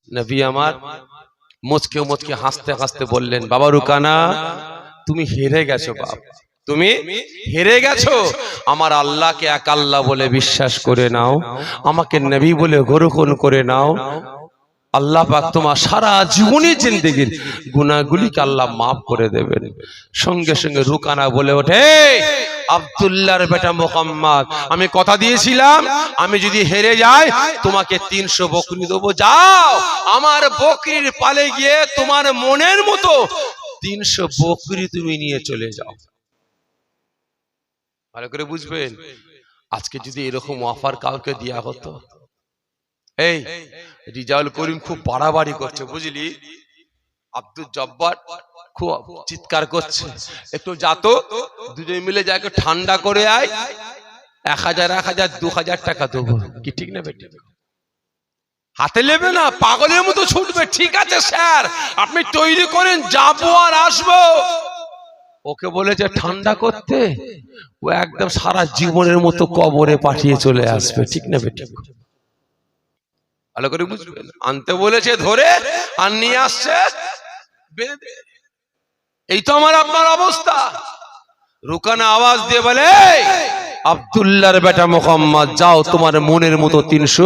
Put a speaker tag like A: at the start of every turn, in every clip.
A: নবী আমার মুচকে মুচকে হাসতে হাসতে বললেন, বাবা রুকানা, তুমি হেরে গেছো বাপ, তুমি হেরে গেছো। আমার আল্লাহকে এক আল্লাহ বলে বিশ্বাস করে নাও, আমাকে নবী বলে গ্রহণ করে নাও। আল্লাহ পাক তোমার সারা জীবনী জিন্দেগির গুনাহগুলিকে আল্লাহ মাফ করে দেবেন। সঙ্গে সঙ্গে রুকানা বলে ওঠে, আব্দুল্লাহর বেটা মুহাম্মদ, আমি কথা দিয়েছিলাম আমি যদি হেরে যাই তোমাকে 300 বকরি দেবো। যাও আমার বকরির পালে গিয়ে তোমার মনের মতো 300 বকরি তুমি নিয়ে চলে যাও। ভালো করে বুঝবেন, আজকে যদি এরকম অফার কাউকে দেয়া হতো, এই রিজাউল করিম খুব বাড়াবাড়ি করছে বুঝলি, আব্দুল জব্বার খুব চিৎকার করছে, একটু যাতো দুজন মিলে যা একটু ঠান্ডা করে আয়, 1000 1000 2000 টাকা দেবো। কি ঠিক না বেটি? হাতে নেবে না, পাগলের মতো ছুটবে। ঠিক আছে স্যার, আপনি তৈরি করেন, যাবো আর আসবো। ওকে বলেছে ঠান্ডা করতে, ও একদম সারা জীবনের মতো কবরে পাঠিয়ে চলে আসবে। ঠিক না বেটি? ভালো করে বুঝবেন, আনতে বলেছে ধরে আর নিয়ে আসছে বেঁধে। এই তো আমার আপনার অবস্থা। রুকানা আওয়াজ দিয়ে বলে, আব্দুল্লাহর বেটা মুহাম্মদ, যাও তোমার মনের মতো 300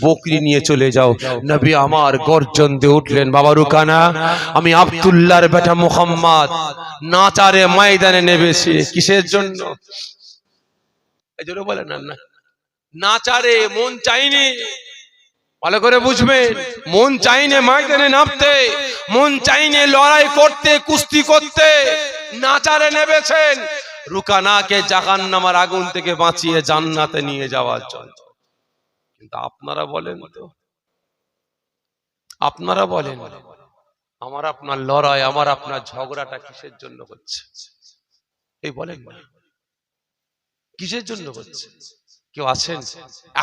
A: বকরি নিয়ে চলে যাও। নবী আমার গর্জন দিয়ে উঠলেন, বাবা রুকানা, আমি আব্দুল্লাহর বেটা মুহাম্মদ নাচারে ময়দানে নেমেছি। কিসের জন্য? এই জন্য বলেন না, নাচারে মন চাইনি। ভালো করে বুঝবেন, মন চাইনে ময়দানে নামতে, মন চাইনে লড়াই করতে, কুস্তি করতে, নাচারে নেমেছেন রুকানাকে জাহান্নামের আগুন থেকে বাঁচিয়ে জান্নাতে নিয়ে যাওয়ার জন্য। কিন্তু আপনারা বলেন তো, আপনারা বলেন আমার আপনার লড়াই, আমার আপনার ঝগড়াটা কিসের জন্য হচ্ছে? এই বলেন কিসের জন্য হচ্ছে? কেউ আছেন?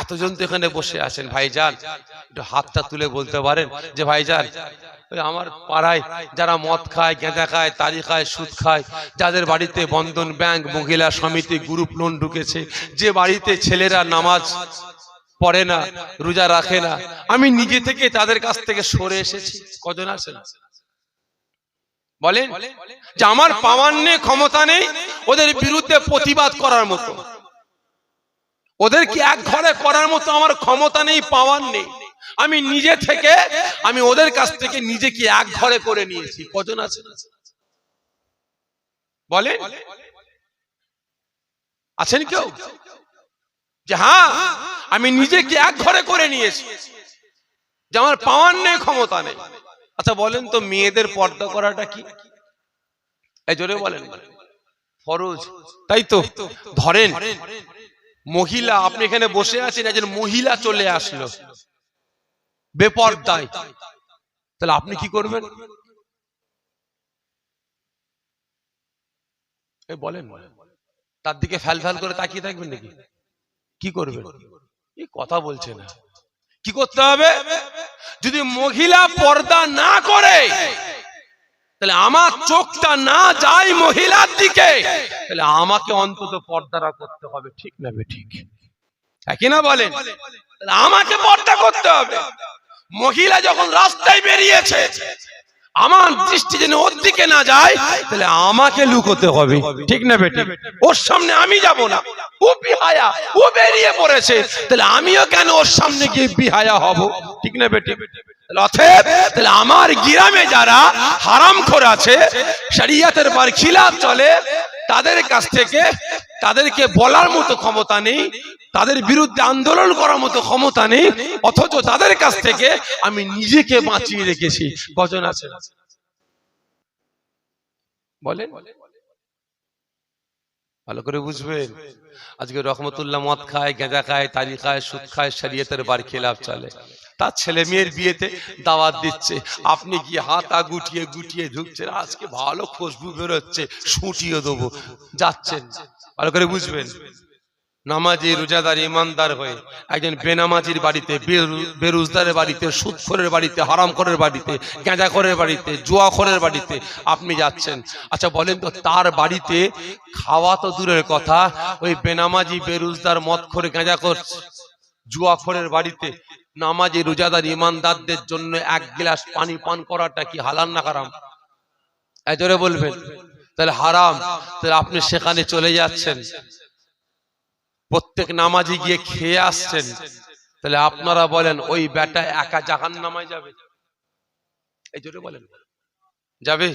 A: এতজন তো এখানে বসে আছেন, ভাইজান একটু হাতটা তুলে বলতে পারেন যে ভাইজান, আমার পাড়ায় যারা মদ খায়, গেঁজা খায়, তারি খায়, সুদ খায়, যাদের বাড়িতে বন্ধন ব্যাংক, মহিলা সমিতি, গ্রুপ লোন ঢুকেছে, যে বাড়িতে ছেলেরা নামাজ পড়ে না, রোজা রাখে না, আমি নিজে থেকে তাদের কাছ থেকে সরে এসেছি। কজন আছেন? বলেন যে আমার পাওয়ার নেই, ক্ষমতা নেই ওদের বিরুদ্ধে প্রতিবাদ করার মতো, ওদেরকে এক ঘরে করার মতো আমার ক্ষমতা নেই, পাওয়ার নেই। আমি নিজে থেকে, আমি ওদের কাছ থেকে নিজেকে এক ঘরে করে নিয়েছি। কজন আছে? বলেন আছেন কেউ? যে হ্যাঁ, আমি নিজেকে এক ঘরে করে নিয়েছি, যে আমার পাওয়ার নেই, ক্ষমতা নেই। আচ্ছা বলেন তো, মেয়েদের পর্দা করাটা কি? এই জোরে বলেন। ফরজ, তাই তো? ধরেন মহিলা, আপনি এখানে বসে আছেন, একজন মহিলা চলে আসলো বেপরদায়, তাহলে আপনি কি করবেন? বলেন, তার দিকে ফ্যাল ফ্যাল করে তাকিয়ে থাকবেন নাকি? কি করবেন? এই কথা বলছে না। কি করতে হবে? যদি মহিলা পর্দা না করে, তাহলে আমার চোখটা না যায় মহিলার দিকে, তাহলে আমাকে অন্তত পর্দাটা করতে হবে। ঠিক না ঠিক? একই না বলেন? তাহলে আমাকে পর্দা করতে হবে। মহিলা যখন রাস্তায় বেরিয়েছে, আমার দৃষ্টি যেন ওর দিকে না যায়, তাহলে আমাকে লুকোতে হবে। ঠিক না বেটি? ওর সামনে আমি যাব না। ও বিহায়া, ও বেরিয়ে পড়েছে, তাহলে আমিও কেন ওর সামনে গিয়ে বিহায়া হব? ঠিক না বেটি? তাহলে আমার গ্রামে যারা হারামখোর আছে, শরীয়তের খিলাফ চলে, তাদের কাছ থেকে তাদেরকে বলার মতো ক্ষমতা নেই, তাদের বিরুদ্ধে আন্দোলন করার মতো ক্ষমতা নেই, অথচ তাদের কাছ থেকে আমি নিজেকে বাঁচিয়ে রেখেছি। কজন আছে? বলেন, ভালো করে বুঝবেন। আজকে রহমতুল্লাহ মদ খায়, গেঁজা খায়, তারি খায়, সুদ খায়, শরীয়তের খিলাফ চলে, তার ছেলে মেয়ের বিয়েতে দাওয়াত দিচ্ছে, আপনি কি হাত গুটিয়ে গুটিয়ে ঢুকছেন, আজকে ভালো খুশবু বেরোচ্ছে, শুটিয়ে দেবো, যাচ্ছেন। ভালো করে বুঝবেন, নামাজি রোজাদার ইমানদার হয়ে একজন বেনামাজির বাড়িতে, বেরোজগারের বাড়িতে, সুদখোরের বাড়িতে, হারামখোরের বাড়িতে, গাঁজাখোরের বাড়িতে, জুয়াখোরের বাড়িতে আপনি যাচ্ছেন। আচ্ছা বলেন তো, তার বাড়িতে খাওয়া তো দূরের কথা, ওই বেনামাজি, বেরোজগার, মদখোর, গাঁজাখোর, জুয়াখোরের বাড়িতে নামাজি রোজাদার ইমানদারদের জন্য এক গ্লাস পানি পান করাটা কি হালাল না হারাম? জোরে বলবেন। তাহলে হারাম। তাহলে আপনি সেখানে চলে যাচ্ছেন, প্রত্যেক নামাজি গিয়ে খেয়ে আসছেন, তাহলে আপনারা বলেন ওই বেটা একা জাহান্নামে যাবে? এই জোরে বলেন, যাবে?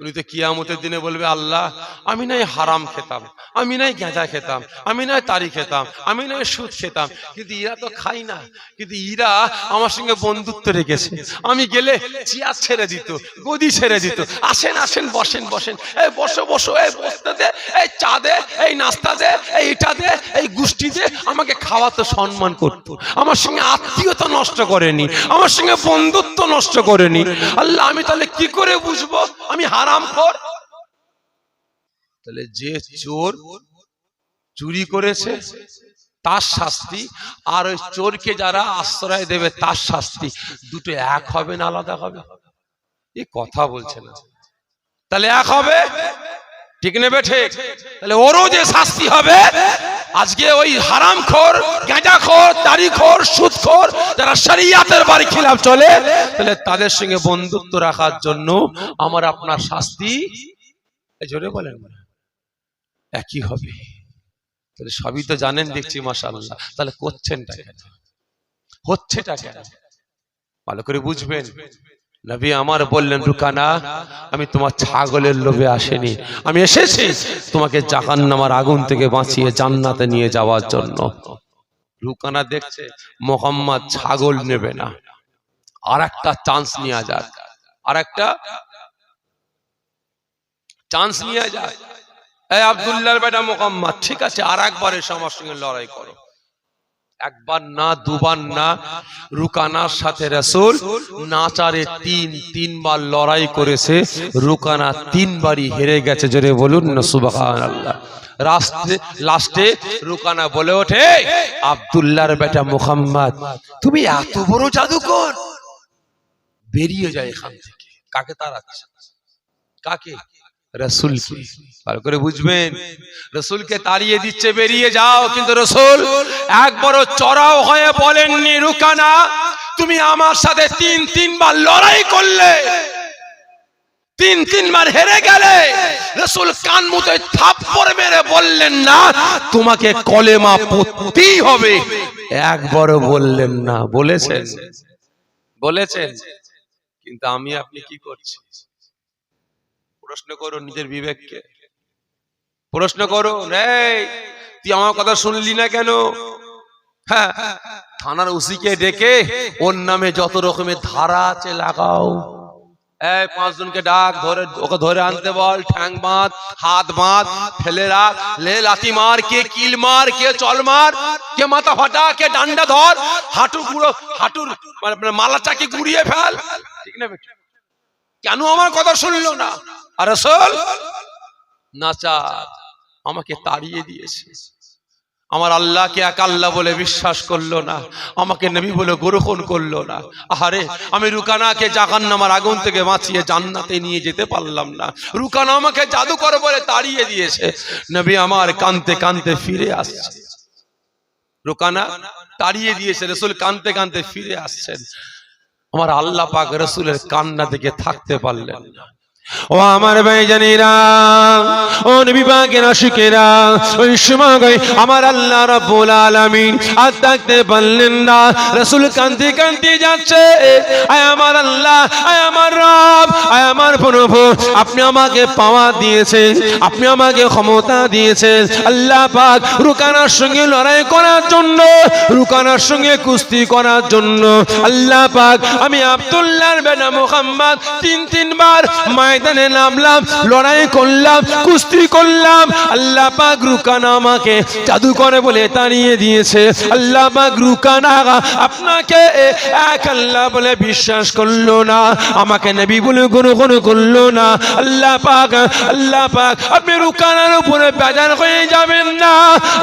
A: উনি তো কিয়ামতের দিনে বলবে, আল্লাহ আমি নাই হারাম খেতাম, আমি নাই গাঁজা খেতাম, আমি নাই তারি খেতাম, আমি নাই সুদ খেতাম, কিন্তু এরা তো খাই না, কিন্তু এরা আমার সঙ্গে বন্ধুত্ব রেখেছে। আমি গেলে চেয়ার ছেড়ে দিত, গদি ছেড়ে দিত, আসেন আসেন বসেন বসেন, এই বসো বসো, এই বসতে দে, এই চা দে, এই নাস্তা দে, এই এটা দে, এই গুষ্টি দে, আমাকে খাওয়াতে সম্মান করতো, আমার সঙ্গে আত্মীয়তা নষ্ট করেনি, আমার সঙ্গে বন্ধুত্ব নষ্ট করেনি। আল্লাহ আমি তাহলে কি করে বুঝবো আমি হারামখোর? তাহলে যে চোর চুরি করেছে তার শাস্তি, আর ওই চোরকে যারা আশ্রয় দেবে তার শাস্তি, দুটো এক হবে না আলাদা হবে? এই কথা বলছে না। তাহলে এক হবে, ঠিক নেবে ঠিক? তাহলে ওরও যে শাস্তি হবে, আজকে ওই হারামখোর, গাঁজাখোর, তারিখোর, সুদখোর যারা শরিয়তের বাড়ি খিলাফ চলে, তাহলে তাদের সঙ্গে বন্ধুত্ব রাখার জন্য আমার আপনার শাস্তি জোরে বলেন একই হবে। তাহলে সবই তো জানেন দেখছি মাশাআল্লাহ, তাহলে করছেনটা কেন, হচ্ছেটা কেন? ভালো করে বুঝবেন। নবী আমার বললেন, রুকানা আমি তোমার ছাগলের লোভে আসেনি, আমি এসেছি তোমাকে জাহান্নামের আগুন থেকে বাঁচিয়ে জান্নাতে নিয়ে যাওয়ার জন্য। রুকানা দেখছে মুহাম্মদ ছাগল নেবে না, আর একটা চান্স নেওয়া যাক, আর একটা চান্স নেওয়া যাক। এই আব্দুল্লাহর বেটা মুহাম্মদ, ঠিক আছে আর একবার এসে আমার সঙ্গে লড়াই করো। একবার না দুবার না, রুকানার সাথে রাসূল নাচারে তিনবার লড়াই করেছে, রুকানা তিনবারই হেরে গেছে। জোরে বলুন না সুবহানাল্লাহ। লাস্টে রুকানা বলে ওঠে, আব্দুল্লাহর বেটা মুহাম্মদ তুমি এত বড় জাদুকর, বেরিয়ে যায় এখান থেকে। কাকে তাড়াচ্ছে? কাকে? রাসূলকে। ভালো করে বুঝবেন, রাসূলকে তাড়িয়ে দিচ্ছে, বেরিয়ে যাও। কিন্তু রাসূল একবারও চড়াও হয়ে বলেননি, রুকানা তুমি আমার সাথে তিনবার লড়াই করলে, তিনবার হেরে গেলে। রাসূল কান মুতে থাপ্পড় মেরে বললেন না তোমাকে কলেমা পড়তেই হবে, একবারও বললেন না। বলেছেন? বলেছেন। কিন্তু আমি আপনি কি করছি? প্রশ্ন করো নিজের বিবেককে, প্রশ্ন করো। তুই আমার কথা শুনলি না কেন? হ্যাঁ, থানার ওসিকে ডেকে ওর নামে যত রকমের ধারা আছে লাগাও। এই 5 জনকে ডাক, ধরে ওকে ধরে আনতে বল, ঠ্যাং বাঁধ, হাত বাঁধ, ফেলে রাখ, লে লাথি মার, কে কিল মার, কে চল মার, কে মাথা ফাটা, কে ডান্ডা ধর, হাঁটুর মালা চাকি গুড়িয়ে ফেল। ঠিক না? কেন আমার কথা শুনলো না? আর রাসূল নাচা আমাকে তাড়িয়ে দিয়েছে, আমার আল্লাহকে এক আল্লাহ বলে বিশ্বাস করলো না, আমাকে নবী বলে গ্রহণ করলো না। আরে আমি রুকানাকে জাহান্নামের আগুন থেকে বাঁচিয়ে জান্নাতে নিয়ে যেতে পারলাম না, রুকানা আমাকে জাদুকর বলে তাড়িয়ে দিয়েছে। নবী আমার কাঁদতে কাঁদতে ফিরে আসছে, রুকানা তাড়িয়ে দিয়েছে, রাসূল কাঁদতে কাঁদতে ফিরে আসছেন। আমার আল্লাহ পাক রাসূলের কান্না দেখে থাকতে পারলেন না। ও আমার ভাইজানেরা, ও নবী পাকের আশিকেরা, ওই সময় আমার আল্লাহ রাব্বুল আলামিন আর থাকতে পারলেন না। রাসূল কাঁদতে কাঁদতে যাচ্ছে, আয় আমার আল্লাহ, আয় আমার রব, আয় আমার প্রভু, আপনি আমাকে পাওয়ার দিয়েছেন, আপনি আমাকে ক্ষমতা দিয়েছেন। আল্লাহ পাক রুকানার সঙ্গে লড়াই করার জন্য, রুকানার সঙ্গে কুস্তি করার জন্য আল্লাহ পাক আমি আব্দুল্লাহর বেটা মুহাম্মদ তিনবার ময়দানে নামলাম, লড়াই করলাম, কুস্তি করলাম। আল্লাহ পাক রুকানা আমাকে জাদু করে বলে তাড়িয়ে দিয়েছে। আল্লাহ পাক রুকানা আপনাকে এক আল্লাহ বলে বিশ্বাস করলো না, আমাকে নবী বলে গ্রহণ করলো না। আল্লাহ পাক আপনি রুকানার উপরে বেজার হয়ে যাবেন না,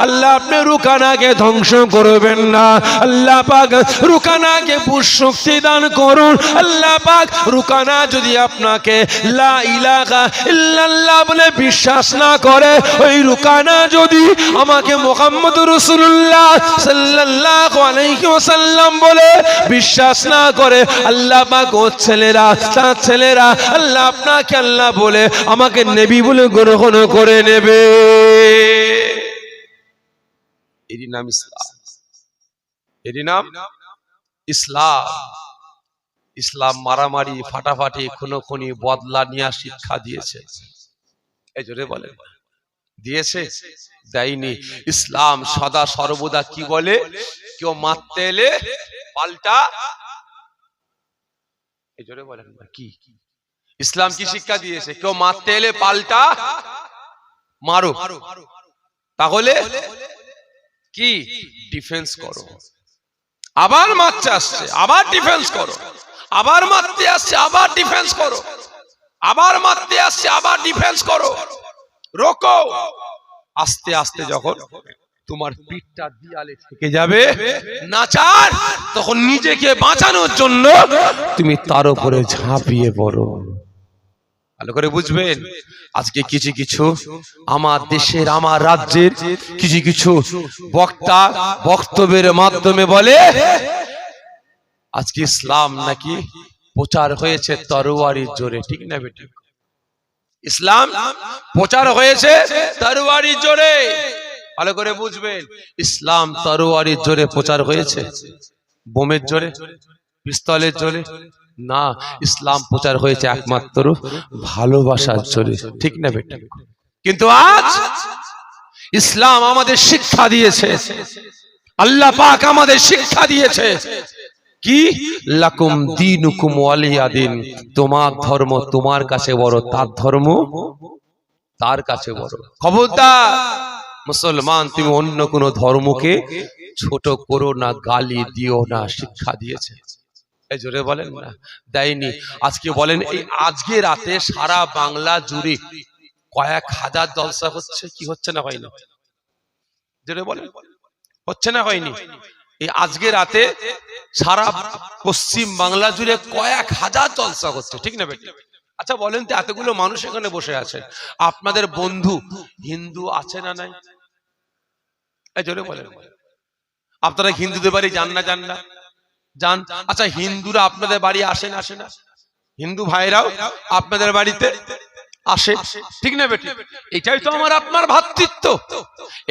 A: আল্লাহ আপনি রুকানাকে ধ্বংস করবেন না। আল্লাহ পাক রুকানাকে শক্তি দান করুন। আল্লাহ পাক রুকানা যদি আপনাকে লা লা ইলাহা ইল্লাল্লাহ বলে বিশ্বাস না করে, ওই রুকানা যদি আমাকে মুহাম্মদুর রাসূলুল্লাহ সাল্লাল্লাহু আলাইহি ওয়াসাল্লাম বলে বিশ্বাস না করে, আল্লাহ পাক ও ছেলেরা তার ছেলেরা আল্লাহ আপনাকে আল্লাহ বলে আমাকে নবী বলে গ্রহণ করে নেবে। এরই নাম ইসলাম, এরই নাম ইসলাম। ইসলাম মারামারি, ফাটাফাটি, খুনোখুনি, বদলা নেওয়া শিক্ষা দিয়েছে। এই জোরে বলেন, দিয়েছে? দেয়নি। ইসলাম সদা সর্বদা কি বলে? কেউ মারতে এলে পাল্টা, এই জোরে বলেন কি? ইসলাম কি শিক্ষা দিয়েছে? কেউ মারতে এলে পাল্টা মারো, তাহলে কি? ডিফেন্স করো। আবার মারতে আসছে, আবার ডিফেন্স করো। আবার মারতে আসছে, আবার ডিফেন্স করো। আবার মারতে আসছে, আবার ডিফেন্স করো। রোকো। আস্তে আস্তে যখন তোমার পিঠটা দেয়ালে ঠেকে যাবে নাচার, তখন নিজেকে বাঁচানোর জন্য তুমি তার উপরে ঝাঁপিয়ে পড়ো। ভালো করে বুঝবেন। আজকে কিছু কিছু আমার দেশের, আমার রাজ্যের কিছু কিছু বক্তা বক্তব্যের মাধ্যমে বলে আজকে ইসলাম নাকি প্রচার হয়েছে তরবারির জোরে। ঠিক না বেটি? ইসলাম প্রচার হয়েছে তরবারির জোরে। ভালো করে বুঝবেন, ইসলাম তরবারির জোরে প্রচার হয়েছে? বোমের জোরে, পিস্তলের জোরে না। ইসলাম প্রচার হয়েছে একমাত্র ভালোবাসার জোরে। ঠিক না বেটা? কিন্তু আজ ইসলাম আমাদের শিক্ষা দিয়েছে, আল্লাহ পাক আমাদের শিক্ষা দিয়েছে কি? লাকুম দীনুকুম ওয়ালিয়া দিন। তোমার ধর্ম তোমার কাছে বড়, তার ধর্ম তার কাছে বড়। খবরদার মুসলমান, তুমি অন্য কোন ধর্মকে ছোট করো না, গালি দিও না। শিক্ষা দিয়েছে। এই জোরে বলেন না? দেয়নি। আজকে বলেন, এই আজকে রাতে সারা বাংলা জুড়ে কয়েক হাজার জলসা হচ্ছে, কি হচ্ছে না হয় না? জোরে বলেন, হচ্ছে না হয়নি? এই আজকে রাতে সারা পশ্চিম বাংলা জুড়ে কয়েক হাজার জলসা হচ্ছে। ঠিক না বেটা? আচ্ছা বলেন তো, এতগুলো মানুষ এখানে বসে আছে, আপনাদের বন্ধু হিন্দু আছে না নাই? এই জোরে বলেন। আপনারা হিন্দুদের বাড়ি যান না? যান না? যান। আচ্ছা হিন্দুরা আপনাদের বাড়ি আসেন আসে না? হিন্দু ভাইরাও আপনাদের বাড়িতে আসে। ঠিক না বেটি? এটাই তো আমার আপনার ভ্রাতৃত্ব,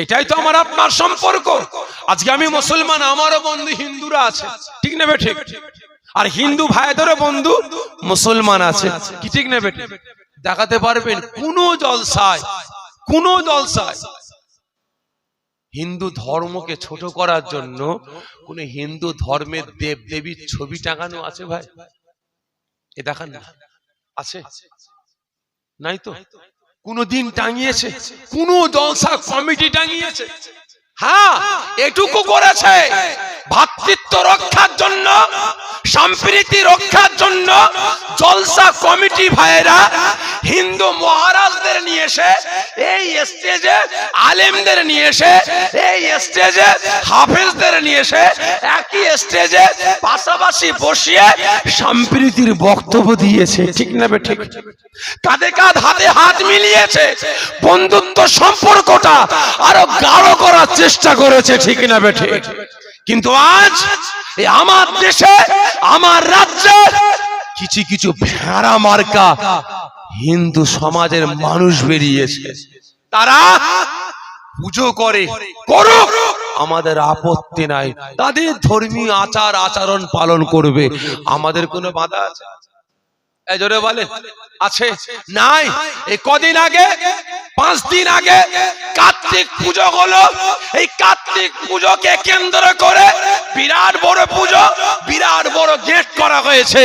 A: এটাই তো আমার আপনার সম্পর্ক। আজকে আমি মুসলমান, আমারও বন্ধু হিন্দুরা আছে। ঠিক না বেটি? আর হিন্দু ভাইদেরও বন্ধু মুসলমান আছে। কি ঠিক না বেটি? দেখাতে পারবেন কোন জলসায়, কোন জলসায় হিন্দু ধর্মকে ছোট করার জন্য কোন হিন্দু ধর্মের দেব দেবীর ছবি টাঙানো আছে? ভাই এ দেখান না, আছে? নাই তো। কোনদিন টাঙিয়েছে? কোন জলসা কমিটি টাঙিয়েছে? হ্যাঁ, এটুকু করেছে ভ্রাতৃত্ব রক্ষার জন্য, সম্প্রীতি রক্ষার জন্য জলসা কমিটি ভাইরা হিন্দু মহারাজদের নিয়ে এসে এই স্টেজে, আলেমদের নিয়ে এসে এই স্টেজে, হাফেজদের নিয়ে এসে একই স্টেজে পাশাপাশি বসিয়ে সম্প্রীতির বক্তব্য দিয়েছে। ঠিক না বে? ঠিক। কাঁধে কাঁধ, হাতে হাত মিলিয়েছে, বন্ধুত্ব সম্পর্কটা আরো গাঢ় করার চেষ্টা করেছে। ঠিক না বে? ঠিক। কিন্তু আজ আমার দেশে, আমার রাজ্যে কিছু কিছু ভেড়া মার্কা হিন্দু সমাজের মানুষ বেরিয়েছে। তারা পুজো করে, করুক, আমাদের আপত্তি নাই। তাদের ধর্মীয় আচার আচরণ পালন করবে, আমাদের কোনো বাধা আছে? এই জোরে বলে আছে? নাই। এই কদিন আগে, 5 দিন আগে কার্তিক পুজো হলো। এই কার্তিক পুজোকে কেন্দ্র করে বিরাট বড় পুজো, বিরাট বড় গেট করা হয়েছে।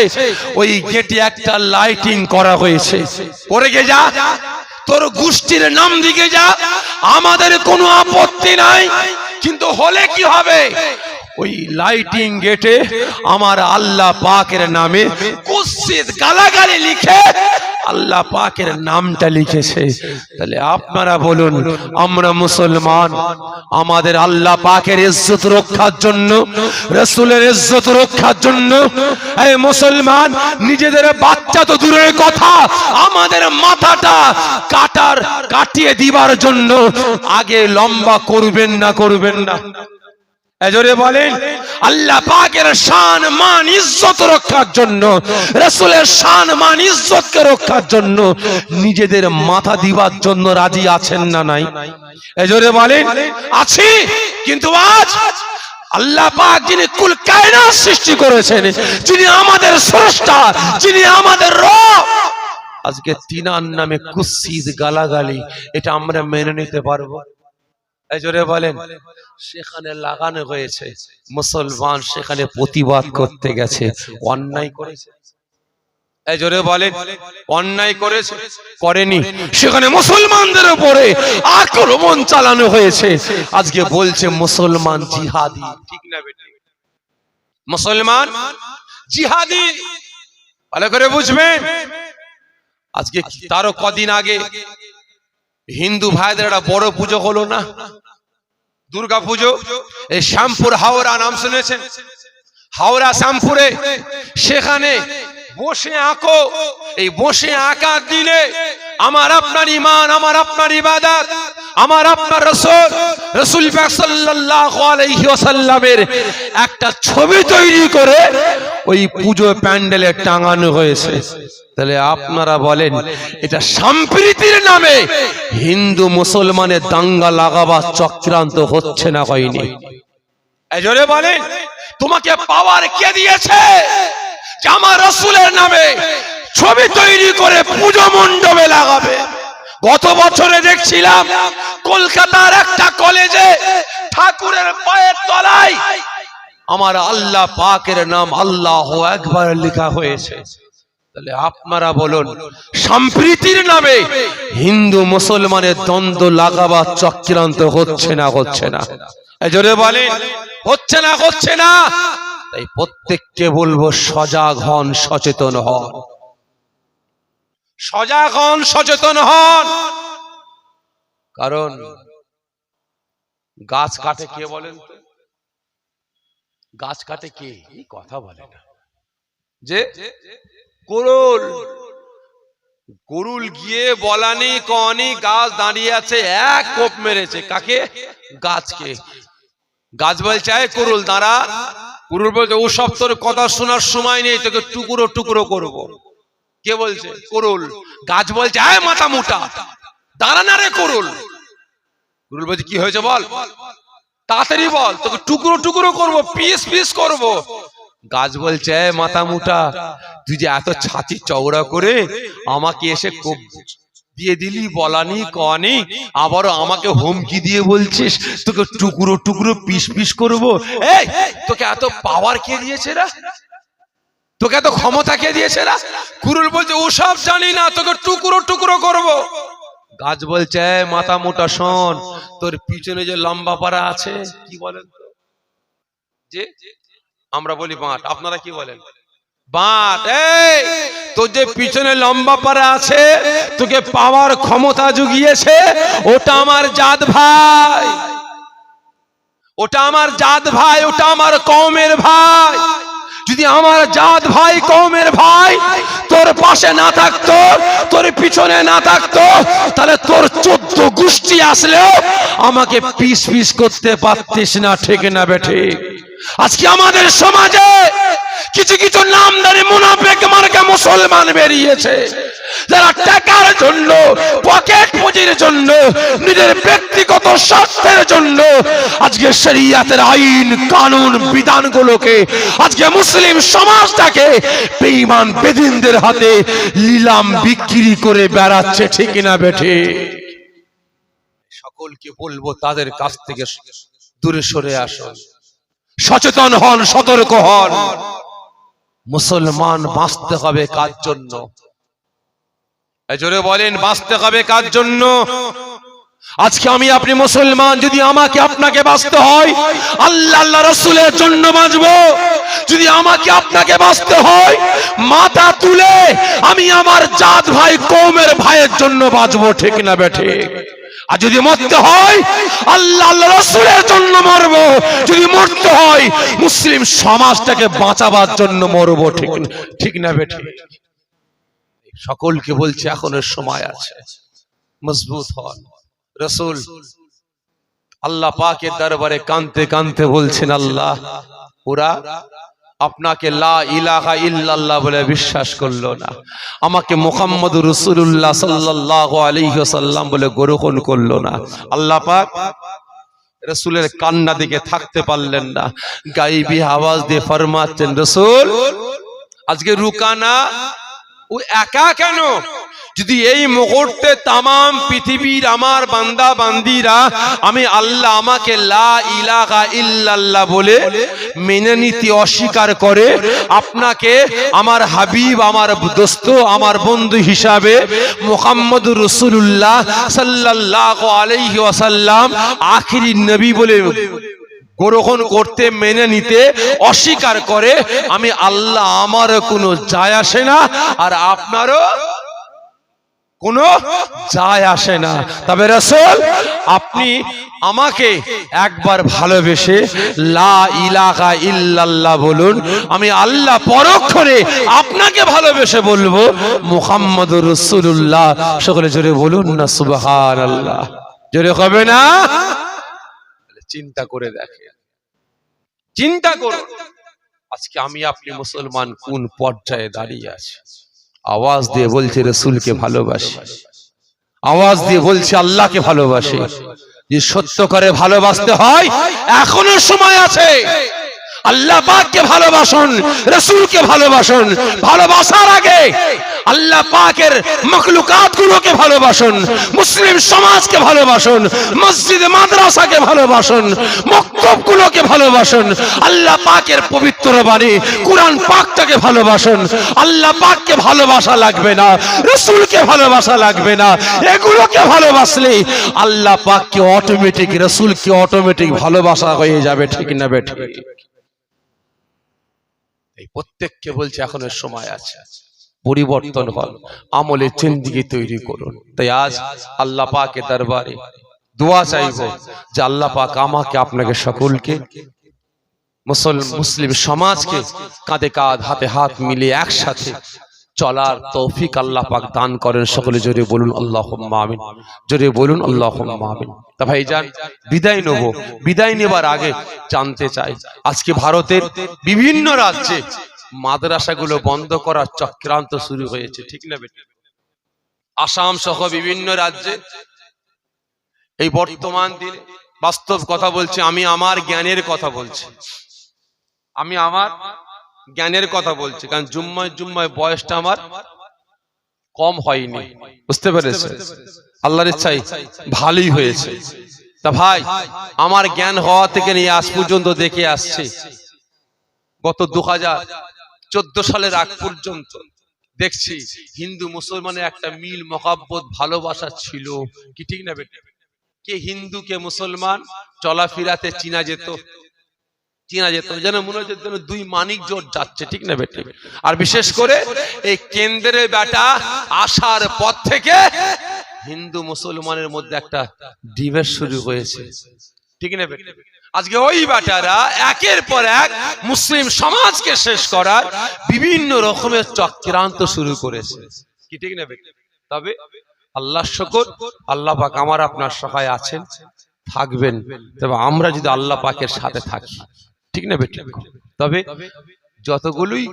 A: ওই গেটে একটা লাইটিং করা হয়েছে। করে গে যা, তোর গোষ্ঠীর নাম দিকে যা, আমাদের কোনো আপত্তি নাই। কিন্তু হলে কি হবে? ওই লাইটিং গেটে আমার আল্লাহ পাকের নামে কুৎসিত গালাগালি লিখে আল্লাহ পাকের নামটা লিখেছে। তাহলে আপনারা বলুন, আমরা মুসলমান, আমাদের আল্লাহ পাকের ইজ্জত রক্ষার জন্য, রাসূলের ইজ্জত রক্ষার জন্য এই মুসলমান নিজেদের বাচ্চা তো দূরের কথা, আমাদের মাথাটা কাটিয়ে দিবার জন্য আগে লম্বা করবেন না করবেন না? এজরে বলেন, আল্লাহ পাকের শান মান ইজ্জত রক্ষার জন্য, রাসূলের শান মান ইজ্জতকে রক্ষার জন্য নিজেদের মাথা দিবার জন্য রাজি আছেন না নাই? এজরে বলেন আছি। কিন্তু আজ আল্লাহ পাক যিনি কুল কায়নাত সৃষ্টি করেছেন, যিনি আমাদের স্রষ্টা, যিনি আমাদের রব, আজকে তিনার নামে কুৎসিত গালাগালি, এটা আমরা মেনে নিতে পারবো? জোরে বলেন। সেখানে লাগানো হয়েছে, মুসলমান সেখানে প্রতিবাদ করতে গেছে, অন্যায় করেছে। জোরে বলেন, অন্যায় করেছে? করেনি। সেখানে মুসলমানদের উপরে আক্রমণ চালানো হয়েছে। আজকে বলছে মুসলমান জিহাদি, ঠিক না বেটি? মুসলমান জিহাদি, ভালো করে বুঝবেন। আজকে তারও কদিন আগে হিন্দু ভাইদের একটা বড় পুজো হলো না, দুর্গা পুজো। এই শ্যামপুর হাওড়া নাম শুনেছেন? হাওড়া শ্যামপুরে সেখানে বসে আঁকো, এই বসে আঁকার দিনে আমার আপনার ঈমান, আমার আপনার ইবাদত, আমার আপনার রাসূল পাক সাল্লাল্লাহু আলাইহি ওয়াসাল্লামের একটা ছবি তৈরি করে ওই পুজো প্যান্ডেলে টাঙানো হয়েছে। তাহলে আপনারা বলেন, এটা সম্প্রীতির নামে হিন্দু মুসলমানের দাঙ্গা লাগাবার চক্রান্ত হচ্ছে না হয়নি? এজরে বলেন, তোমাকে পাওয়ার কে দিয়েছে যে আমার রাসূলের নামে ছবি তৈরি করে পুজো মণ্ডপে লাগাবে? গত বছরে দেখছিলাম কলকাতার একটা কলেজে ঠাকুরের পায়ের তলায় আমার আল্লাহ পাকের নাম আল্লাহু আকবার লেখা হয়েছে। তাহলে আপনারা বলুন, সম্প্রীতির নামে হিন্দু মুসলমানের দ্বন্দ্ব লাগাবার চক্রান্ত হচ্ছে না হচ্ছে না? জোরে বলেন, হচ্ছে না হচ্ছে না? তাই প্রত্যেককে বলবো, সজাগ হন, সচেতন হন, সজাগ হন, সচেতন হন। কারণ গাছ কাটে কে বলেন তো? গাছ কাটে কে? এই কথা বলে না যে গরুল, গরুল গিয়ে বলানি কনি, গাছ দাঁড়িয়ে আছে, এক কোপ মেরেছে। কাকে? গাছকে। গাছ বলছে, এই গরুল দাঁড়া। গরুল বলছে, ও সব তোর কথা শোনার সময় নেই, তোকে টুকরো টুকরো করব। কে বলছে? গরুল। গাছ বলছে, এই মাথা মোটা দাঁড়া না রে গরুল। গরুল বলছে, কি হয়েছে বল, তাড়াতাড়ি বল, তোকে টুকরো টুকরো করব, পিস পিস করব। গাছ বলছে, মাথা মুটা, তুই যে এত ছাতি চওড়া করে আমাকে এসে কোপ দিয়ে দিলি, বলানি কনি, আবারও আমাকে হুমকি দিয়ে বলছিস তোকে টুকরো টুকরো পিস পিস করব। এই তোকে এত পাওয়ার কে দিয়েছে রে? তোকে এত ক্ষমতা কে দিয়েছে রে? কুরুল বলছে, ও সব জানি না, তোকে টুকরো টুকরো করব। গাছ বলছে, মাথা মোটা শোন, তোর পিছনে যে লম্বা পাড়া আছে, কি বলেন যে? আমরা বলি বাঁট, আপনারা কি বলেন? বাঁট। এই তোর যে পিছনে লম্বা পাড়া আছে, তোকে পাওয়ার ক্ষমতা জুগিয়েছে, ওটা আমার জাত ভাই, ওটা আমার জাত ভাই, ওটা আমার কওমের ভাই। যদি আমার জাত ভাই, কওমের ভাই তোর পাশে না থাকতো, তোর পিছনে না থাকতো, তাহলে তোর 14 গোষ্ঠী আসলেও আমাকে পিস পিস করতে পারতিস না, ঠিক না বেঠে? আজকে আমাদের সমাজে কিছু কিছু নামদারি মুনাফিক মার্কা মুসলমান বেরিয়েছে, যারা টাকার জন্য, পকেট পুঁজির জন্য, নিজের ব্যক্তিগত স্বার্থের জন্য আজকে শরীয়তের আইন কানুন বিধানগুলোকে, আজকে মুসলিম সমাজটাকে বেঈমান বেদিনদের হাতে নিলাম বিক্রি করে বেড়াচ্ছে, ঠিক না বেঠে? সকলকে বলবো, তাদের কাছ থেকে দূরে সরে আসুন, সচেতন হন, সতর্ক হন। মুসলমান বাঁচতে হবে কার জন্য? জোরে বলেন, বাঁচতে হবে কার জন্য? আজকে আমি আপনি মুসলমান, যদি আমাকে আপনাকে বাঁচতে হয় আল্লাহ আল্লাহ রাসূলের জন্য বাঁচবো। যদি আমাকে আপনাকে বাঁচতে হয় মাথা তুলে আমি আমার জাত ভাই কওমের ভাইয়ের জন্য বাঁচবো, ঠিক না বেঠে? আর যদি মরতে হয় আল্লাহ আল্লাহ রাসূলের জন্য মরবো, যদি মরতে হয় মুসলিম সমাজটাকে বাঁচাবার জন্য মরবো, ঠিক না বেঠে? সকলকে বলছে এখনো সময় আছে, মজবুত হন। রাসূল আল্লাহ পাকের দরবারে কাঁদতে কাঁদতে বলছেন, আল্লাহ ওরা আপনাকে লা ইলাহা ইল্লাল্লাহ বলে বিশ্বাস করলো না, আমাকে মুহাম্মদুর রাসূলুল্লাহ সাল্লাল্লাহু আলাইহি ওয়াসাল্লাম বলে গ্রহণ করলো না। আল্লাহ পাক রাসূলের কান্না দিকে থাকতে পারলেন না, গায়েবী আওয়াজ দিয়ে ফরমাচ্ছেন, রাসূল আজকে রুকানা ও একা কেন? যদি এই মুহূর্তে তামাম পৃথিবীর আমার বান্দা বান্দিরা আমি আল্লাহ আমাকে লা ইলাহা ইল্লাল্লাহ বলে মেনে নিতে অস্বীকার করে, আপনাকে আমার হাবিব, আমার দোস্ত, আমার বন্ধু হিসাবে মুহাম্মদুর রাসূলুল্লাহ সাল্লাল্লাহু আলাইহি ওয়াসাল্লাম আখিরি নবী বলে গ্রহণ করতে, মেনে নিতে অস্বীকার করে, আমি আল্লাহ আমার কোনো যায় আসে না আর আপনারও কোনো যায় আসে না। তবে রাসূল আপনি আমাকে একবার ভালোবেসে লা ইলাহা ইল্লাল্লাহ বলুন, আমি আল্লাহ পরক্ষণে আপনাকে ভালোবেসে বলবো মুহাম্মদুর রাসূলুল্লাহ। সকলে জোরে বলুন না সুবহানাল্লাহ, জোরে হবে না? চিন্তা করে দেখেন, চিন্তা করুন আজকে আমি আপনি মুসলমান কোন পর্যায়ে দাঁড়িয়ে আছি। আওয়াজ দিয়ে বলছে রাসূলকে ভালোবাসি, আওয়াজ দিয়ে বলছে আল্লাহকে ভালোবাসি। যে সত্য করে ভালোবাসতে হয় এখনো সময় আছে। আল্লাহ পাককে ভালোবাসুন, রাসূলকে ভালোবাসুন, ভালোবাসার আগে আল্লাহ পাকের মাখলুকাত গুলোকে ভালোবাসুন, মুসলিম সমাজকে ভালোবাসুন, মসজিদ মাদ্রাসাকে ভালোবাসুন, মক্তব গুলোকে ভালোবাসুন, আল্লাহ পাকের পবিত্র বাণী কুরআন পাকটাকে ভালোবাসুন। আল্লাহ পাককে ভালোবাসা লাগবে না, রাসূলকে ভালোবাসা লাগবে না, এগুলোকে ভালোবাসলেই আল্লাহ পাককে অটোমেটিক, রাসূলকে অটোমেটিক ভালোবাসা হয়ে যাবে, ঠিক না বেঠিক? এই প্রত্যেককে বলছে এখনো সময় আছে, পরিবর্তন হন, আমলে জিন্দেগি তৈরি করুন। তাই আজ আল্লাহ পাকের দরবারে দোয়া চাইবো যে আল্লাহ পাক আমাকে আপনাকে সকলকে মুসলিম সমাজকে কাঁধে কাঁধ হাতে হাত মিলিয়ে একসাথে চলার তৌফিক আল্লাহ পাক দান করেন। সকলে জোরে বলুন আল্লাহুম্মা আমিন, জোরে বলুন আল্লাহুম্মা আমিন। তা ভাইজান বিদায় নেব, বিদায় নেবার আগে জানতে চাই আজকে ভারতের বিভিন্ন রাজ্যে মাদ্রাসাগুলো বন্ধ করার চক্রান্ত শুরু হয়েছে, ঠিক না বেটা? আসাম সহ বিভিন্ন রাজ্যে এই বর্তমান দিনে বাস্তব কথা বলছি, আমি আমার জ্ঞানের কথা বলছি, আমি আমার জ্ঞানের কথা বলছি, কারণ জুম্মায় বয়সটা আমার কম হয়নি, বুঝতে পেরেছে? আল্লাহর ইচ্ছায় ভালোই হয়েছে। তা ভাই আমার জ্ঞান হওয়া থেকে নিয়ে আজ পর্যন্ত দেখে আসছে, গত 2014 সালের আগ পর্যন্ত দেখছি হিন্দু মুসলমানের একটা মিল মহব্বত ভালোবাসা ছিল, কি ঠিক না বেটা? কে হিন্দু কে মুসলমান চলাফেরাতে চিনা যেত, যেন মনে হচ্ছে যেন দুই মানিক জোট যাচ্ছে, ঠিক না বেটা? আর বিশেষ করে এই কেন্দ্রের বেটা আসার পর থেকে হিন্দু মুসলমানের মধ্যে একটা ডিবেট শুরু হয়েছে, ঠিক না বেটা? আজকে ওই বেটারা একের পর এক মুসলিম সমাজকে শেষ করার বিভিন্ন রকমের চক্রান্ত শুরু করেছে, কি ঠিক না বেটা? তবে আল্লাহ শুকর, আল্লাহ পাক আমার আপনার সহায় আছেন, থাকবেন। তবে আমরা যদি আল্লাহ পাকের সাথে থাকি, ঠিক না বেটা? তবে যতগুলোই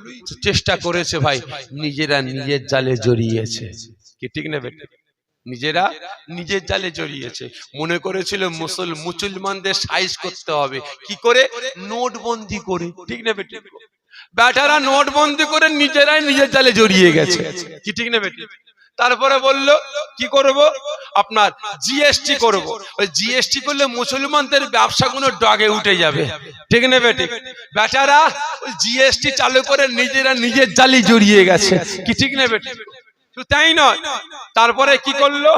A: চেষ্টা করেছে ভাই নিজেরা নিজের জালে জড়িয়েছে, কি ঠিক না বেটা? নিজেরা নিজের জালে জড়িয়েছে। মনে করেছিল মুসলমানদের সাইজ করতে হবে কি করে? নোটবন্দি করে, ঠিক না বেটা? বেটারা নোটবন্দি করে নিজেরাই নিজের জালে জড়িয়ে গেছে, কি ঠিক না বেটা? তারপরে বললো কি করব, আপনার জিএসটি করব। ওই জিএসটি করলে মুসলমানদের ব্যবসাগুলো ডগে উঠে যাবে, ঠিক না বেটা? বেটারা ওই জিএসটি চালু করে নিজেরা নিজের জালে জড়িয়ে গেছে, কি ঠিক না বেটা? তাই নয়, তারপরে কি করলো?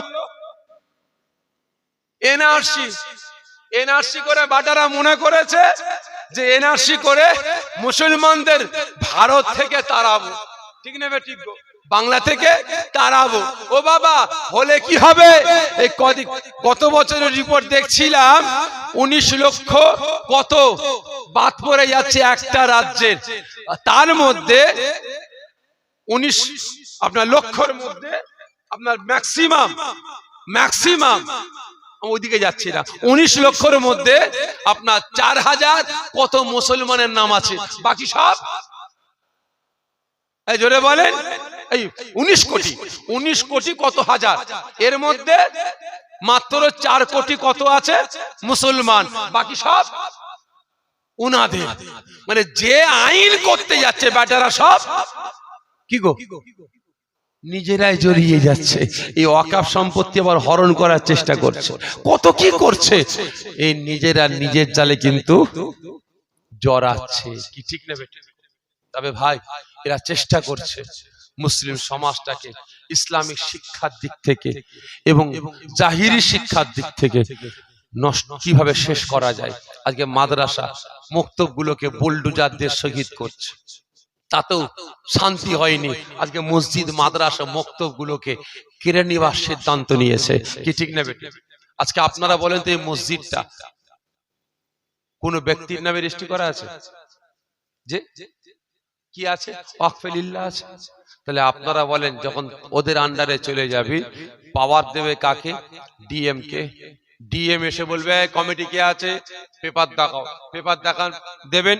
A: এনআরসি করে বাটারা মনে করেছে যে এনআরসি করে মুসলমানদের ভারত থেকে তাড়াবো, ঠিক নেবে ঠিক বাংলা থেকে তাড়াবো। ও বাবা, হলে কি হবে? এই গত বছরের রিপোর্ট দেখছিলাম, 19 লক্ষ কত বাদ পড়ে যাচ্ছে একটা রাজ্যের, তার মধ্যে 19 আপনার লক্ষর মধ্যে আপনার ম্যাক্সিমাম ওইদিকে যাচ্ছে না, 19 লক্ষর মধ্যে আপনার 4000 কত মুসলমানের নাম আছে, বাকি সব জোরে বলেন এই 19 কোটি কত হাজার, এর মধ্যে মাত্র 4 কোটি কত আছে মুসলমান, বাকি সব উনাদের। মানে যে আইন করতে যাচ্ছে বেটারা সব কি গো নিজেরাই জড়িয়ে যাচ্ছে। এই ওয়াকফ সম্পত্তি আবার হরণ করার চেষ্টা করছে, কত কি করছে, এই নিজেরা নিজের জালে কিন্তু জড়াচ্ছে, কি ঠিক না বেটা? তবে ভাই, এরা চেষ্টা করছে মুসলিম সমাজটাকে ইসলামিক শিক্ষার দিক থেকে এবং জাহিরি শিক্ষার দিক থেকে নষ্ট কিভাবে শেষ করা যায়। আজকে মাদ্রাসা মক্তবগুলোকে বুলডোজার দিয়ে শহীদ করছে, তাতেও শান্তি হয়নি। আজকে মসজিদ মাদ্রাসা মক্তবগুলোকে কেড়ে নেওয়ার সিদ্ধান্ত নিয়েছে, কি ঠিক না বেটা? আজকে আপনারা বলেন তো, এই মসজিদটা কোন ব্যক্তির নামে রেজিস্ট্রি করা আছে? যে কি আছে? ওয়াকফে লিল্লাহ আছে। তাহলে আপনারা বলেন, যখন ওদের আন্ডারে চলে যাবি, পাওয়ার দেবে কাকে? ডিএম কে। ডিএম এসে বলবে কমিটি কে আছে, পেপার দেখাও, পেপার দেখান দেবেন,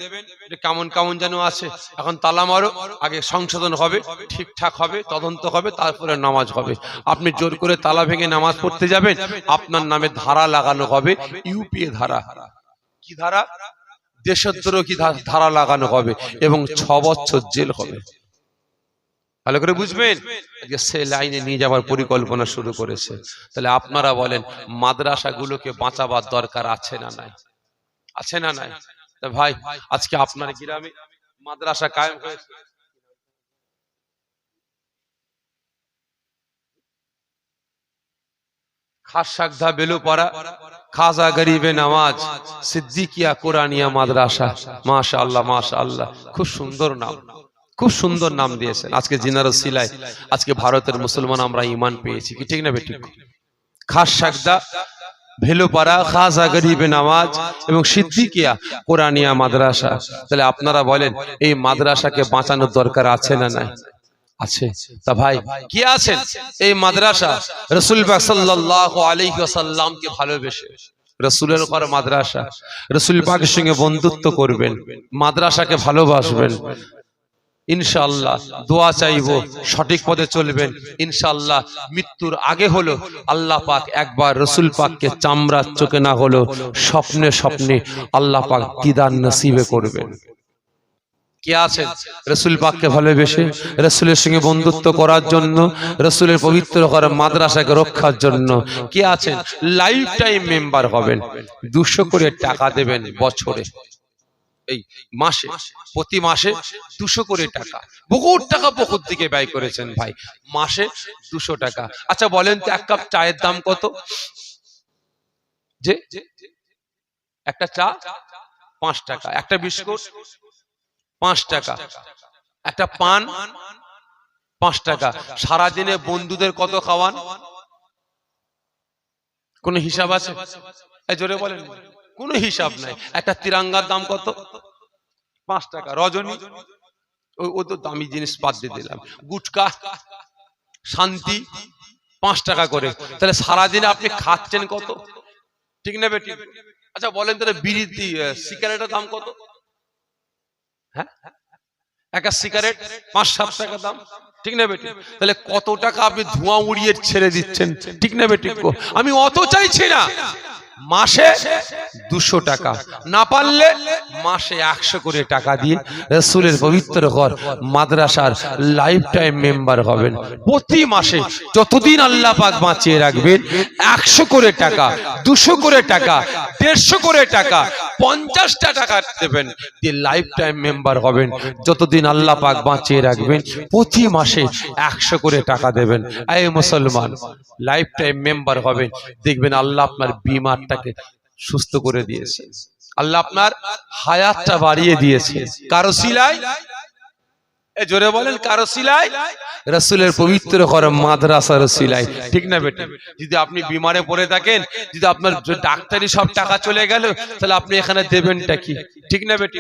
A: কেমন কেমন যেন আছে, এখন তালা মারো, আগে সংশোধন হবে, ঠিকঠাক হবে, তদন্ত হবে, তারপরে নামাজ হবে। আপনি জোর করে তালা ভেঙে নামাজ পড়তে যাবেন, আপনার নামে ধারা লাগানো হবে, ইউপিএ ধারা। কি ধারা? দেশদ্রোহী ধারা লাগানো হবে এবং 6 বছর জেল হবে। ভালো করে বুঝবেন, সে লাইনে নিয়ে যাওয়ার পরিকল্পনা শুরু করেছে। তাহলে আপনারা বলেন, মাদ্রাসাগুলোকে বাঁচাবার দরকার আছে না নাই? আছে না নাই? ভাই, আজকে আপনার গ্রামে মাদ্রাসা কায়েম হয়েছে, খাসাগধা বেলুপাড়া খাজা গরিবে নামাজ সিদ্দিকিয়া কোরআনিয়া মাদ্রাসা। মাশাআল্লাহ মাশাআল্লাহ, খুব সুন্দর নাম, খুব সুন্দর নাম দিয়েছেন। আজকে জিনার সিলাই আজকে ভারতের মুসলমান আমরা ঈমান পেয়েছি, কি ঠিক না বেঠিক? খাসাগধা ভেলুপাড়া খাজা গরিবে নামাজ এবং সিদ্দিকিয়া কোরআনিয়া মাদ্রাসা। তাহলে আপনারা বলেন, এই মাদ্রাসাকে বাঁচানোর দরকার আছে না নাই? আছে। তা ভাই, কি আছেন এই মাদ্রাসা রাসূল পাক সাল্লাল্লাহু আলাইহি ওয়াসাল্লামকে ভালোবেসে, রাসূলের ঘর মাদ্রাসা, রাসূল পাকের সঙ্গে বন্ধুত্ব করবেন, মাদ্রাসাকে ভালোবাসবেন, ইনশাআল্লাহ দোয়া চাইবো, সঠিক পথে চলবেন ইনশাআল্লাহ। মৃত্যুর আগে হলো আল্লাহ পাক একবার রাসূল পাককে চামড়ার চোখে না হলো স্বপ্নে স্বপ্নে আল্লাহ পাক দিদার নসিবে করবেন। কে আছেন রাসূল পাককে ভালোবেসে, রাসূলের সঙ্গে বন্ধুত্ব করার জন্য, রাসূলের পবিত্র ঘর মাদ্রাসাকে রক্ষার জন্য? কে আছেন লাইফ টাইম মেম্বার হবেন? 200 করে টাকা দেবেন বছরে, এই মাসে, প্রতি মাসে 200 করে টাকা। বহুত টাকা বহুত দিকে ব্যয় করেছেন ভাই, মাসে 200 টাকা। আচ্ছা বলেন তো, এক কাপ চায়ের দাম কত? যে একটা চা 5 টাকা, একটা বিস্কুট 5 টাকা, একটা পান 5 টাকা। সারাদিনে বন্ধুদের কত খাওয়ান? কোন হিসাব আছে? জোরে বলেন, কোন হিসাব নাই। একটা তিরঙ্গার দাম কত? 5 টাকা। রজনী, ও তো দামি জিনিস বাদ দিয়ে দিলাম। গুটকা, শান্তি 5 টাকা করে। তাহলে সারাদিনে আপনি খাচ্ছেন কত? ঠিক না বেটি? আচ্ছা বলেন তাহলে বিড়ি সিগারেটের দাম কত? হ্যাঁ, একটা সিগারেট 5-7 টাকা দাম, ঠিক না বেটি? তাহলে কত টাকা আপনি ধোঁয়া উড়িয়ে ছেড়ে দিচ্ছেন, ঠিক না বেটি? আমি অত চাইছি না, মাসে 200 টাকা, না পারলে মাসে 100 করে টাকা দিয়ে রাসূলের পবিত্র ঘর মাদ্রাসার লাইফ টাইম মেম্বার হবেন। প্রতি মাসে যতদিন আল্লাহ পাক বাঁচিয়ে রাখবেন 100 করে টাকা, 200 করে টাকা, 150 করে টাকা, 50টা টাকা দেবেন দিয়ে লাইফ টাইম মেম্বার হবেন। যতদিন আল্লাহ পাক বাঁচিয়ে রাখবেন প্রতি মাসে 100 করে টাকা দেবেন। এই মুসলমান, লাইফ টাইম মেম্বার হবেন, দেখবেন আল্লাহ আপনার বিমারটাকে সুস্থ করে দিয়েছে, আল্লাহ আপনার হায়াতটা বাড়িয়ে দিয়েছে। কারো সিলাই, জোরে বলেন, কারো সিলাই? রাসূলের পবিত্র ঘর মাদ্রাসার সিলাই, ঠিক না বেটা? যদি আপনি বিমারে পড়ে থাকেন, যদি আপনার ডাক্তারি সব টাকা চলে গেল, তাহলে আপনি এখানে দেবেনটা কি? ঠিক না বেটি?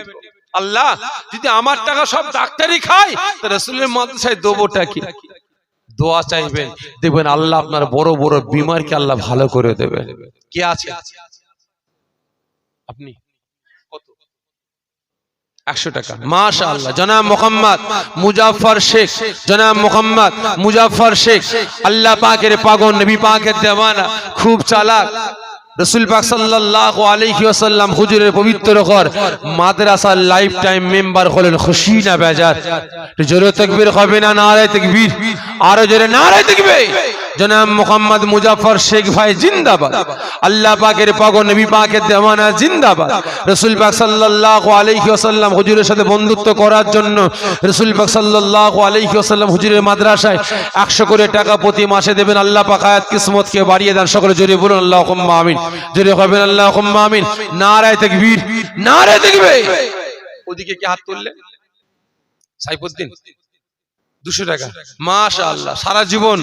A: আল্লাহ যদি আমার টাকা সব ডাক্তারি খায়, তো রাসূলের মাদ্রাসায় দেবটা কি? দোয়া চাইবেন, দেখবেন আল্লাহ আপনার বড় বড় বিমারকে আল্লাহ ভালো করে দেবেন। কি আছে আপনি? 100 টাকা, মাশাআল্লাহ। জনাব মোহাম্মদ মুজাফফর শেখ, জনাব মোহাম্মদ মুজাফফর শেখ আল্লাহ পাকের পাগল, নবী পাকের দেওয়ানা, খুব চালাক। রাসূল পাক সাল্লাল্লাহু আলাইহি ওয়াসাল্লাম হুজুরের পবিত্র ঘর মাদ্রাসার লাইফ টাইম মেম্বার হলেন। খুশি না বেজার? জোরে তাকবীর হবে না? নারে তাকবীর, আরো জোরে নারে তাকবীর। জনাব মোহাম্মদ মুজাফফর শেখ ভাই জিন্দাবাদ। আল্লাহ পাকের পাগল, নবী পাকের দেওয়ানা জিন্দাবাদ। রাসূল পাক সাল্লাল্লাহু আলাইহি ওয়াসাল্লাম হুজুরের সাথে বন্ধুত্ব করার জন্য রাসূল পাক সাল্লাল্লাহু আলাইহি ওয়াসাল্লাম হুজুরের মাদ্রাসায় 100 করে টাকা প্রতি মাসে দেবেন। আল্লাহ পাক হায়াত কিসমতকে বাড়িয়ে দেন। সকলে জোরে বলুন আল্লাহুম্মা আমিন। জোরে হবেন আল্লাহুম্মা আমিন। নারে তাকবীর, নারে তাকবীর। ওদিকে কি হাত তুললে? সাইফুদ্দিন 200 টাকা, মাশাআল্লাহ। সারা জীবন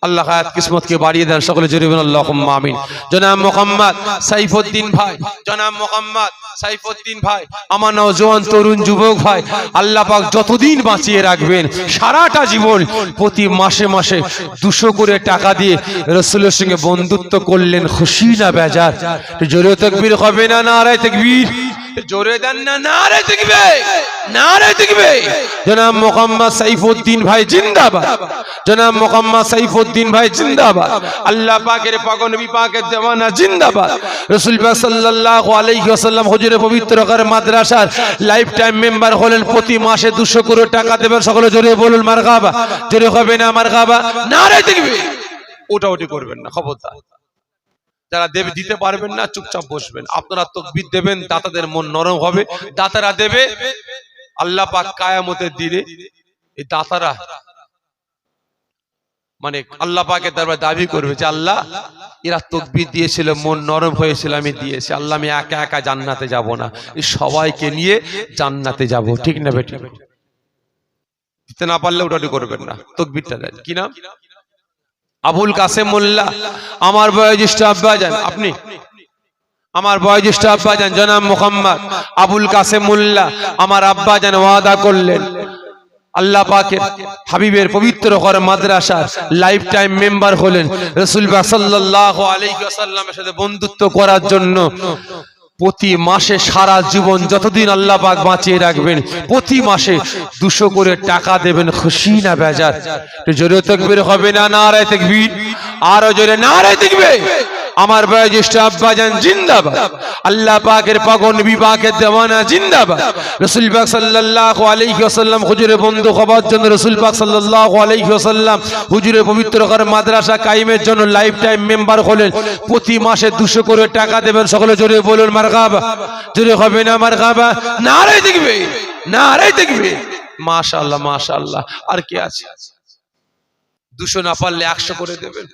A: আল্লাহ হায়াত কিসমতকে বাড়িয়ে দেন। সকলে জোরে বলুন আল্লাহুম্মা আমিন। জনাব মোহাম্মদ সাইফুদ্দিন ভাই, জনাব মোহাম্মদ সাইফুদ্দিন ভাই, আমার নওজোয়ান তরুণ যুবক ভাই, আল্লাহ পাক যতদিন বাঁচিয়ে রাখবেন সারাটা জীবন প্রতি মাসে মাসে 200 করে টাকা দিয়ে রাসূলের সঙ্গে বন্ধুত্ব করলেন। খুশি না বেজার? জোরে তাকবীর হবে না? নারে তাকবীর, জোরে দেন না নারে তাকবীর, নারে তাকবীর। জনাব মোহাম্মদ সাইফুদ্দিন ভাই জিন্দাবাদ, জনাব মোহাম্মদ সাইফুদ্দিন ভাই জিন্দাবাদ। আল্লাহ পাকের পাগল, নবী পাকের দেওয়ানা জিন্দাবাদ। রাসূল পাক সাল্লাল্লাহু আলাইহি ওয়াসাল্লাম হুজুরের পবিত্র ঘর মাদ্রাসার লাইফ টাইম মেম্বার হলেন। প্রতি মাসে 200 করে টাকা দেবেন। সকলে জোরে বলুন মারহাবা। জোরে হবে না? মারহাবা, নারে তাকবীর। ওটাওটি করবেন না, খবরদার। যারা দেবে দিতে পারবেন না চুপচাপ বসবেন। আপনারা তাকবীর দেবেন, দাতাদের মন নরম হবে। দাতারা দেবে, আল্লাহ পাক কিয়ামতের দিনে এই দাতারা মানে আল্লাহ পাকের দরবারে দাবি করবে যে আল্লাহ এরা তাকবীর দিয়েছিল, মন নরম হয়েছিল, আমি দিয়েছি। আল্লাহ আমি একা একা জান্নাতে যাব না, এই সবাইকে নিয়ে জান্নাতে যাব। ঠিক না বেটি? দিতে না পারলে ওটাটি করবেন না, তাকবীরটা দেন। কি নাম? আবুল কাসেম মোল্লা, আমার বয়োজ্যেষ্ঠ আব্বাজান। আপনি আমার বয়োজ্যেষ্ঠ আব্বাজান জনাব মোহাম্মদ আবুল কাসেম মোল্লা, আমার আব্বাজান ওয়াদা করলেন আল্লাহ পাকের হাবিবের পবিত্র ঘর মাদ্রাসার লাইফ টাইম মেম্বার হলেন। রাসূল পাক সাল্লাল্লাহু আলাইহি ওয়াসাল্লামের সাথে বন্ধুত্ব করার জন্য প্রতি মাসে সারা জীবন যতদিন আল্লাহ পাক বাঁচিয়ে রাখবেন প্রতি মাসে 200 করে টাকা দেবেন। খুশি না বেজার? জোরে তাকবীর হবে না? নারে তাকবীর, আরো জোরে নারে তাকবীর। আমার বয়োজ্যেষ্ঠ আব্বাজান জিন্দাবাদ। আল্লাহ পাকের পাগল, নবী পাকের দেওয়ানা জিন্দাবাদ। রাসূল পাক সাল্লাল্লাহু আলাইহি ওয়াসাল্লাম হুজুরের বন্ধু হবার জন্য রাসূল পাক সাল্লাল্লাহু আলাইহি ওয়াসাল্লাম হুজুরের পবিত্র ঘর মাদ্রাসা কায়েমের জন্য লাইফ টাইম মেম্বার হলেন। প্রতি মাসে 200 করে টাকা দেবেন। সকলে জোরে বলুন মারহাবা। জোরে হবে না? মারহাবা, নারে তাকবীর, নারে তাকবীর। মাশাআল্লাহ, মাশাআল্লাহ। আর কি আছে? 200 না পারলে 100 করে দেবেন।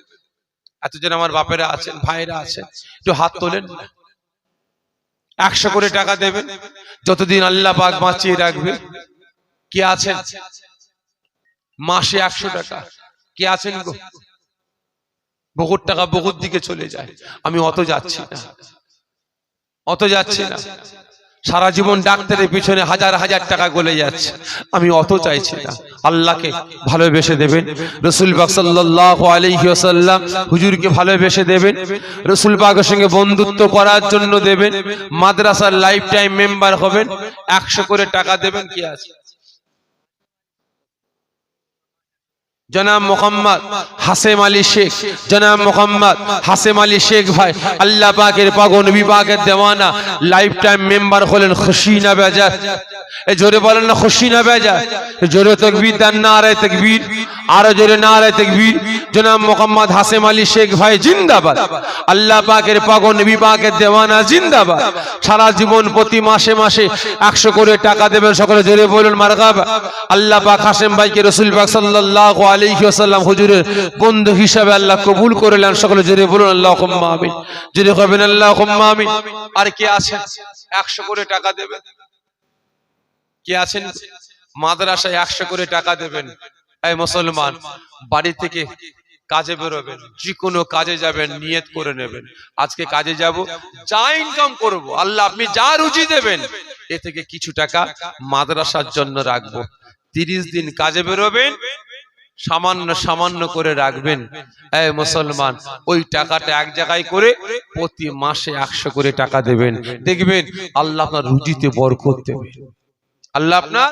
A: এতজন আমার বাপেরা আছেন, ভাইরা আছেন, একটু হাত তোলেন। 100 করে টাকা দেবেন যতদিন আল্লাহ পাক বাঁচিয়ে রাখবে। কে আছেন? মাসে 100 টাকা কে আছেন গো? বহুত টাকা বহুত দিকে চলে যায়। আমি অত যাচ্ছি না, অত যাচ্ছি না। সারা জীবন ডাক্তারের পিছনে হাজার হাজার টাকা গলে যাচ্ছে, আমি অত চাইছি না। আল্লাহকে ভালোবেসে দেবেন, রাসূল পাক সাল্লাল্লাহু আলাইহি ওয়াসাল্লাম হুজুরকে ভালোবেসে দেবেন, রাসূল পাকের সঙ্গে বন্ধুত্ব করার জন্য দেবেন, মাদ্রাসার লাইফ টাইম মেম্বার হবেন, 100 করে টাকা দেবেন। কি আছে? জনাব মোহাম্মদ হাসেম আলী শেখ, জনাব মোহাম্মদ হাসেম আলী শেখ ভাই আল্লাহ পাকের পাগল নবী পাকের দেওয়ানা, লাইফ টাইম মেম্বার হলেন খুশি না বেজার? এই জোরে বলেন না খুশি না বেজার? জোরে তাকবীর দেন, নারায়ে তাকবীর, আরো জোরে নারায়ে তাকবীর। জনাব মোহাম্মদ হাসেম আলী শেখ ভাই জিন্দাবাদ, আল্লাহ পাকের পাগল নবী পাকের দেওয়ানা জিন্দাবাদ। সারা জীবন প্রতি মাসে মাসে 100 করে টাকা দেবেন, সকলে জোরে বলুন মারহাবা। আল্লাহ পাক হাসেম ভাইকে রাসূল পাক সাল্লাল্লাহু আলাইহি ওয়াসাল্লাম হুজুরের বন্ধু হিসাবে আল্লাহ কবুল করলেন, সকলে জোরে বলুন আল্লাহুম্মা আমিন, জোরে কবেন আল্লাহুম্মা আমিন। আর কে আছেন 100 করে টাকা দেবেন? কে আছেন মাদ্রাসায় 100 করে টাকা দেবেন? এই মুসলমান, বাড়ি থেকে কাজে বেরোবেন, যে কোনো কাজে যাবেন, নিয়ত করে নেবেন আজকে কাজে যাব, যা ইনকাম করব আল্লাহ আপনি যা রুজি দেবেন এ থেকে কিছু টাকা মাদ্রাসার জন্য রাখবো। 30 দিন কাজে বেরোবেন, সামান্য সামান্য করে রাখবেন। এই মুসলমান, ওই টাকাটা এক জায়গায় করে প্রতি মাসে 100 করে টাকা দেবেন, দেখবেন আল্লাহ আপনার রুজিতে বরকত দেবে। আল্লাহ আপনার